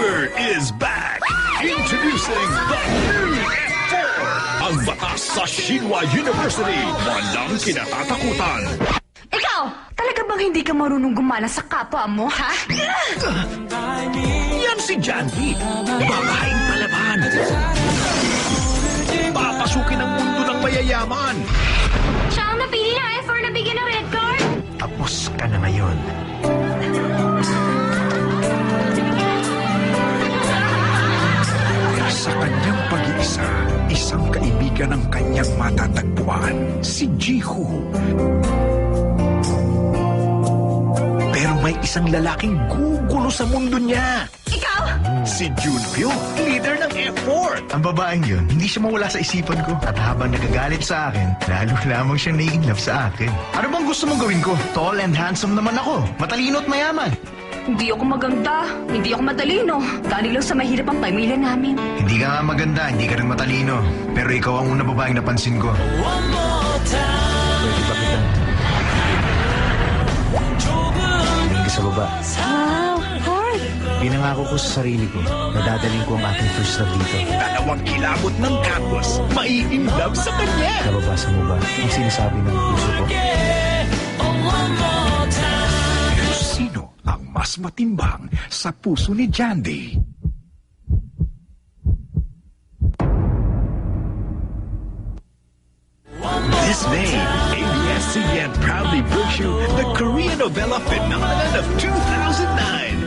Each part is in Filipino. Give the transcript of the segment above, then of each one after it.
Fever is back! Introducing the new F4! Ang batas sa Shinwa University, walang kinatatakutan. Ikaw, talaga bang hindi ka marunong gumana sa kapwa mo, ha? Yan si Jandy, babaeng palaban. Papasukin ang mundo ng mayayaman. Siya ang napili ng F4 na bigyan ng red card? Tapos ka na ngayon. Sa kanyang pag-iisa, isang kaibigan ang kanyang matatagpuan, si Jihu. Pero may isang lalaking gugulo sa mundo niya. Ikaw? Si Junpyo, leader ng F4. Ang babaeng yun, hindi siya mawala sa isipan ko. At habang nagagalit sa akin, lalo lamang siyang nai-inlove sa akin. Ano bang gusto mong gawin ko? Tall and handsome naman ako. Matalino at mayaman. Hindi ako maganda, hindi ako matalino. Dahil lang sa mahirap ang pamilya namin. Hindi ka nga maganda, hindi ka rin matalino. Pero ikaw ang unang babaeng napansin ko. Pwede ba kita? Tingin ka sa baba. Wow, hard. Pinangako ko sa sarili ko na dadaling ko ang aking first love dito. Dalawang kilabot ng campus, mai-inlove sa kanya. Nababasa mo ba ang sinasabi ng puso ko? Sino ang mas matimbang sa puso ni Jandy? This May, ABS-CBN proudly brings you the Korean novella phenomenon of 2009.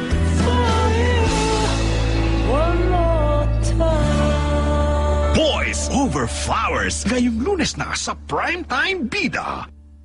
Boys Over Flowers, ngayong Lunes na sa Primetime Bida.